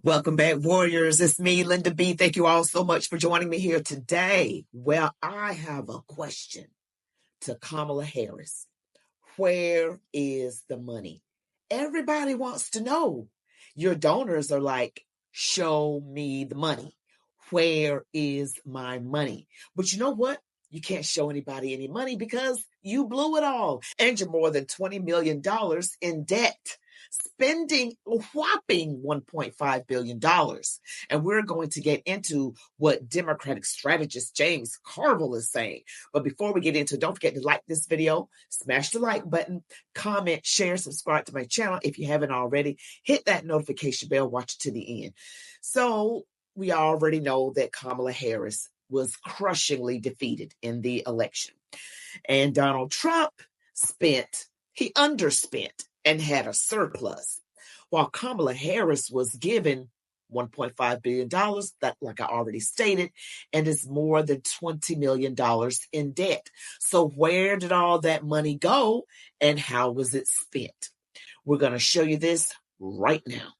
Welcome back, warriors. It's me, Linda B. Thank you all so much for joining me here today. Well, I have a question to Kamala Harris. Where is the money? Everybody wants to know. Your donors are like, show me the money. Where is my money? But you know what? You can't show anybody any money because you blew it all. And you're more than $20 million in debt, spending a whopping $1.5 billion. And we're going to get into what Democratic strategist James Carville is saying. But before we get into it, don't forget to like this video, smash the like button, comment, share, subscribe to my channel if you haven't already. Hit that notification bell, watch it to the end. So we already know that Kamala Harris was crushingly defeated in the election. And Donald Trump underspent and had a surplus, while Kamala Harris was given $1.5 billion, that, like I already stated, and is more than $20 million in debt. So where did all that money go and how was it spent? We're going to show you this right now.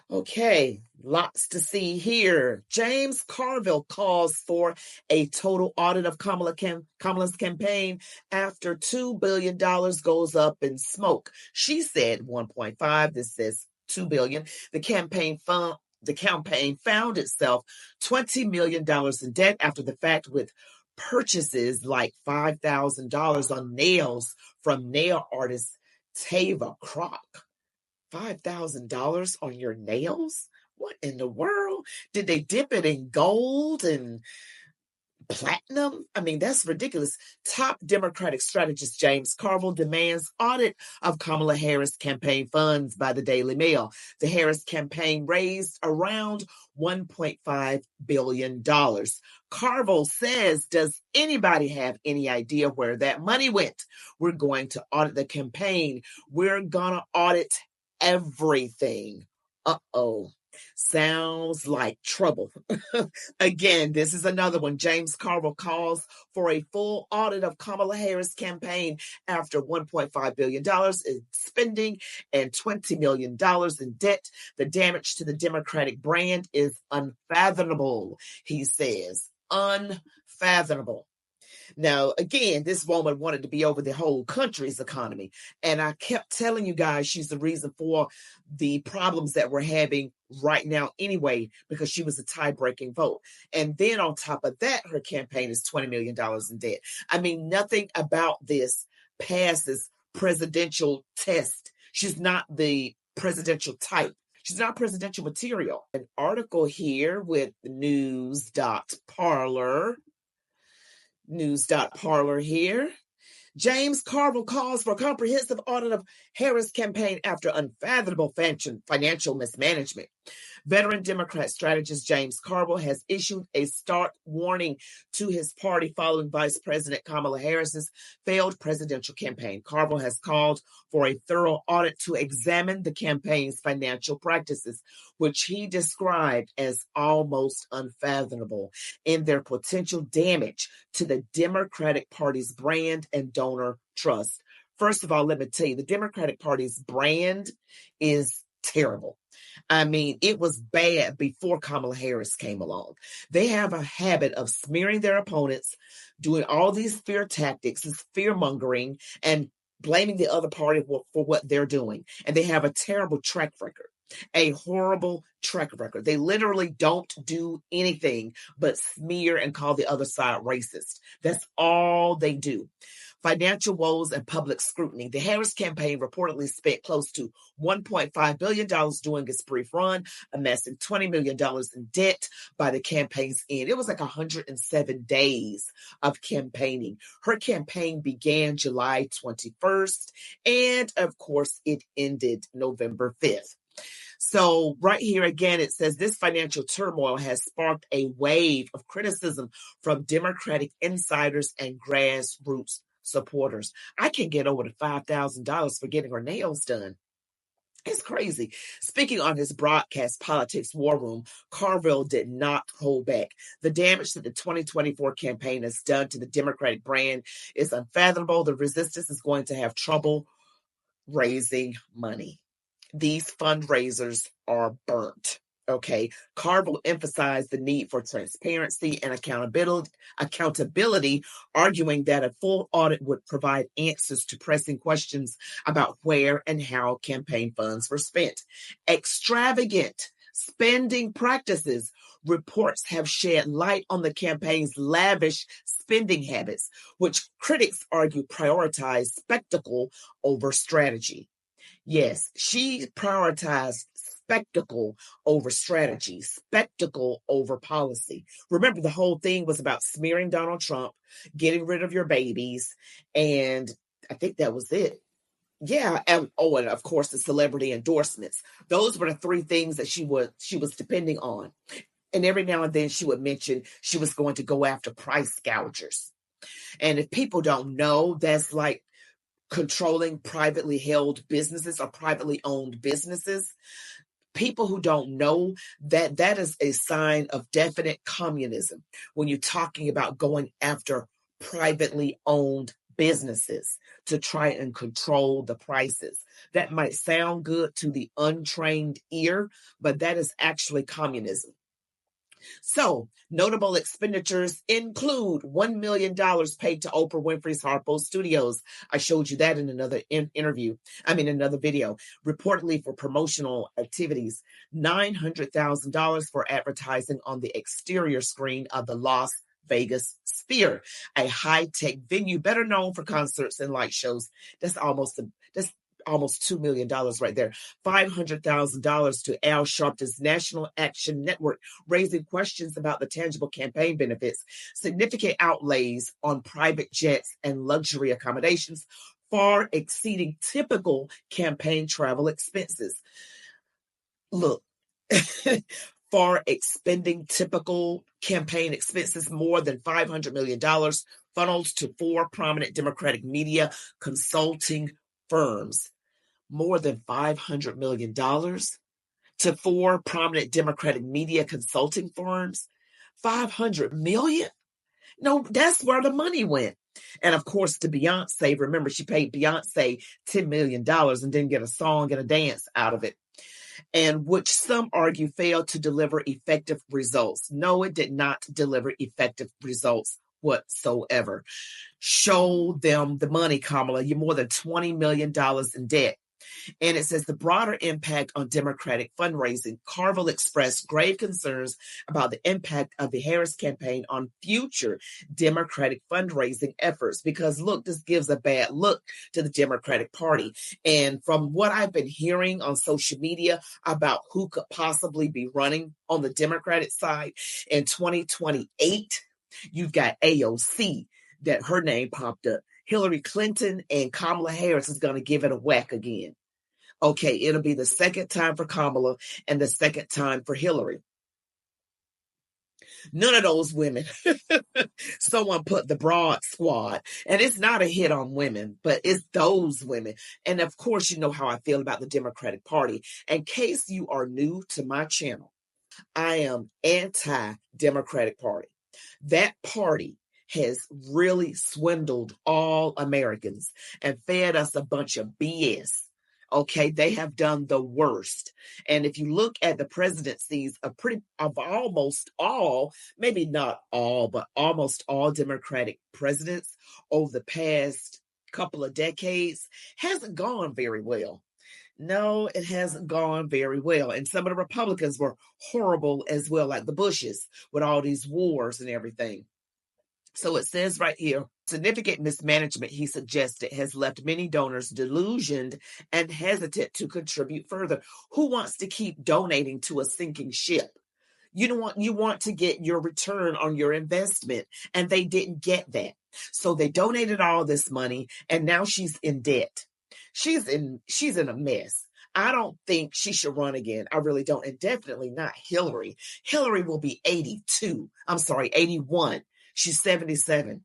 Okay, lots to see here. James Carville calls for a total audit of Kamala's campaign after $2 billion goes up in smoke. She said 1.5. This says $2 billion. The campaign found itself $20 million in debt after the fact, with purchases like $5,000 on nails from nail artist Tava Croc. $5,000 on your nails? What in the world? Did they dip it in gold and platinum? I mean, that's ridiculous. Top Democratic strategist James Carville demands audit of Kamala Harris campaign funds by the Daily Mail. The Harris campaign raised around $1.5 billion. Carville says, does anybody have any idea where that money went? We're going to audit the campaign. We're going to audit everything. Uh-oh. Sounds like trouble. Again, this is another one. James Carville calls for a full audit of Kamala Harris' campaign after $1.5 billion in spending and $20 million in debt. The damage to the Democratic brand is unfathomable, he says. Unfathomable. Now, again, this woman wanted to be over the whole country's economy. And I kept telling you guys she's the reason for the problems that we're having right now anyway, because she was a tie-breaking vote. And then on top of that, her campaign is $20 million in debt. I mean, nothing about this passes presidential test. She's not the presidential type. She's not presidential material. An article here with news.parlor here. James Carville calls for a comprehensive audit of Harris' campaign after unfathomable financial mismanagement. Veteran Democrat strategist James Carville has issued a stark warning to his party following Vice President Kamala Harris's failed presidential campaign. Carville has called for a thorough audit to examine the campaign's financial practices, which he described as almost unfathomable in their potential damage to the Democratic Party's brand and donor trust. First of all, let me tell you, the Democratic Party's brand is terrible. I mean, it was bad before Kamala Harris came along. They have a habit of smearing their opponents, doing all these fear tactics, this fear mongering, and blaming the other party for what they're doing. And they have a terrible track record, a horrible track record. They literally don't do anything but smear and call the other side racist. That's all they do. Financial woes and public scrutiny. The Harris campaign reportedly spent close to $1.5 billion during its brief run, amassing $20 million in debt by the campaign's end. It was like 107 days of campaigning. Her campaign began July 21st, and of course, it ended November 5th. So right here again, it says this financial turmoil has sparked a wave of criticism from Democratic insiders and grassroots supporters. I can get over the $5,000 for getting her nails done. It's crazy. Speaking on his broadcast Politics War Room, Carville did not hold back. The damage that the 2024 campaign has done to the Democratic brand is unfathomable. The resistance is going to have trouble raising money. These fundraisers are burnt. Okay, Carville emphasized the need for transparency and accountability, arguing that a full audit would provide answers to pressing questions about where and how campaign funds were spent. Extravagant spending practices reports have shed light on the campaign's lavish spending habits, which critics argue prioritize spectacle over strategy. Yes, she prioritized spectacle over strategy, spectacle over policy. Remember, the whole thing was about smearing Donald Trump, getting rid of your babies, and I think that was it. Yeah, and of course the celebrity endorsements. Those were the three things that she was depending on. And every now and then she would mention she was going to go after price gougers. And if people don't know, that's like controlling privately held businesses or privately owned businesses. People who don't know that is a sign of definite communism when you're talking about going after privately owned businesses to try and control the prices. That might sound good to the untrained ear, but that is actually communism. So, notable expenditures include $1 million paid to Oprah Winfrey's Harpo Studios. I showed you that in another another video. Reportedly for promotional activities, $900,000 for advertising on the exterior screen of the Las Vegas Sphere, a high-tech venue better known for concerts and light shows. That's almost $2 million right there. $500,000 to Al Sharpton's National Action Network, raising questions about the tangible campaign benefits, significant outlays on private jets and luxury accommodations, far exceeding typical campaign travel expenses. Look, far expending typical campaign expenses more than $500 million, funnels to 4 prominent Democratic media consulting firms. More than $500 million to 4 prominent Democratic media consulting firms. $500 million? No, that's where the money went. And of course, to Beyonce, remember, she paid Beyonce $10 million and didn't get a song and a dance out of it. And which some argue failed to deliver effective results. No, it did not deliver effective results whatsoever. Show them the money, Kamala. You're more than $20 million in debt. And it says the broader impact on Democratic fundraising. Carville expressed grave concerns about the impact of the Harris campaign on future Democratic fundraising efforts. Because look, this gives a bad look to the Democratic Party. And from what I've been hearing on social media about who could possibly be running on the Democratic side in 2028, you've got AOC, that her name popped up. Hillary Clinton and Kamala Harris is going to give it a whack again. Okay, it'll be the second time for Kamala and the second time for Hillary. None of those women. Someone put the Broad Squad, and it's not a hit on women, but it's those women. And of course, you know how I feel about the Democratic Party. In case you are new to my channel, I am anti-Democratic Party. That party has really swindled all Americans and fed us a bunch of BS. Okay, they have done the worst. And if you look at the presidencies of almost all, maybe not all, but almost all Democratic presidents over the past couple of decades, hasn't gone very well. No, it hasn't gone very well. And some of the Republicans were horrible as well, like the Bushes, with all these wars and everything. So it says right here, significant mismanagement, he suggested, has left many donors delusioned and hesitant to contribute further. Who wants to keep donating to a sinking ship? You want to get your return on your investment, and they didn't get that. So they donated all this money, and now she's in debt. She's in a mess. I don't think she should run again. I really don't. And definitely not Hillary. Hillary will be 81. She's 77.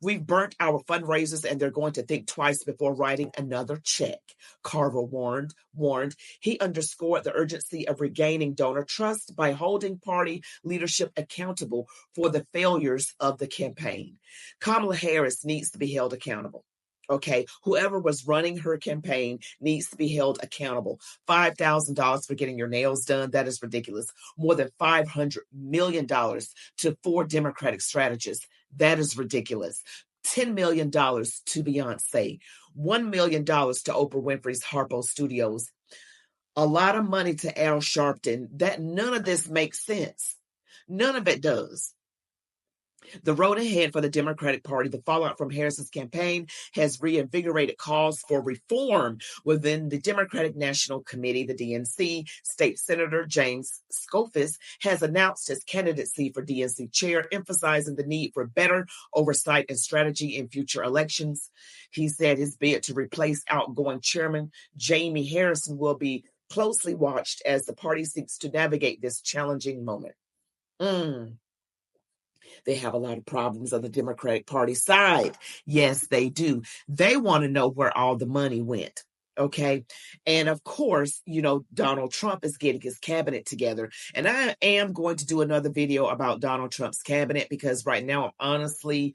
We've burnt our fundraisers, and they're going to think twice before writing another check, Carville warned. He underscored the urgency of regaining donor trust by holding party leadership accountable for the failures of the campaign. Kamala Harris needs to be held accountable. Okay, whoever was running her campaign needs to be held accountable. $5,000 for getting your nails done, that is ridiculous. More than $500 million to 4 Democratic strategists, that is ridiculous. $10 million to Beyonce, $1 million to Oprah Winfrey's Harpo Studios, a lot of money to Al Sharpton. That none of this makes sense. None of it does. The road ahead for the Democratic Party, the fallout from Harris's campaign, has reinvigorated calls for reform within the Democratic National Committee. The DNC State Senator James Skoufis has announced his candidacy for DNC chair, emphasizing the need for better oversight and strategy in future elections. He said his bid to replace outgoing chairman Jamie Harrison will be closely watched as the party seeks to navigate this challenging moment. They have a lot of problems on the Democratic Party side. Yes, they do. They want to know where all the money went. Okay. And of course, Donald Trump is getting his cabinet together. And I am going to do another video about Donald Trump's cabinet because right now I'm honestly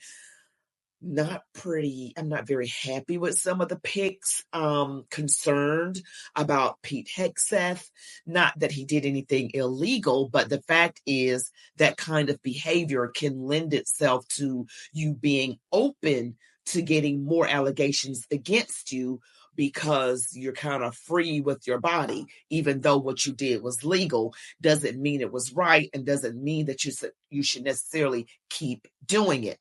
I'm not very happy with some of the picks, concerned about Pete Hegseth. Not that he did anything illegal, but the fact is that kind of behavior can lend itself to you being open to getting more allegations against you because you're kind of free with your body. Even though what you did was legal, doesn't mean it was right and doesn't mean that you should necessarily keep doing it.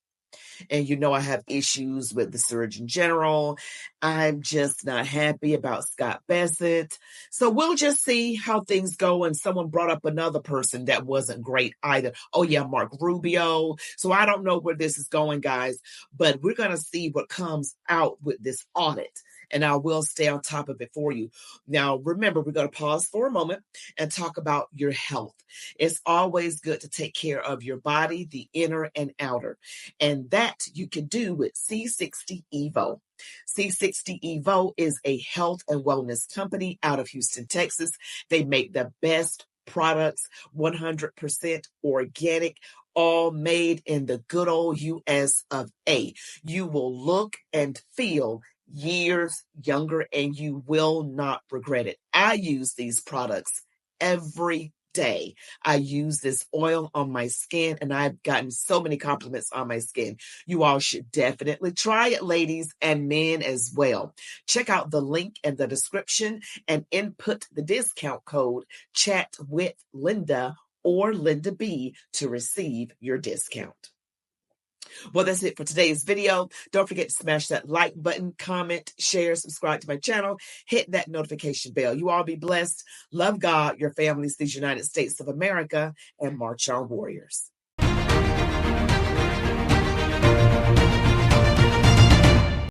And I have issues with the Surgeon General. I'm just not happy about Scott Bassett. So we'll just see how things go. And someone brought up another person that wasn't great either. Oh yeah, Mark Rubio. So I don't know where this is going, guys, but we're going to see what comes out with this audit. And I will stay on top of it for you. Now, remember, we're going to pause for a moment and talk about your health. It's always good to take care of your body, the inner and outer. And that you can do with C60 Evo. C60 Evo is a health and wellness company out of Houston, Texas. They make the best products, 100% organic, all made in the good old US of A. You will look and feel years younger and you will not regret it. I use these products every day. I use this oil on my skin and I've gotten so many compliments on my skin. You all should definitely try it, ladies and men as well. Check out the link in the description and input the discount code ChatWithLinda or Linda B to receive your discount. Well, that's it for today's video. Don't forget to smash that like button, comment, share, subscribe to my channel, hit that notification bell. You all be blessed. Love God, your families, these United States of America, and march on, warriors.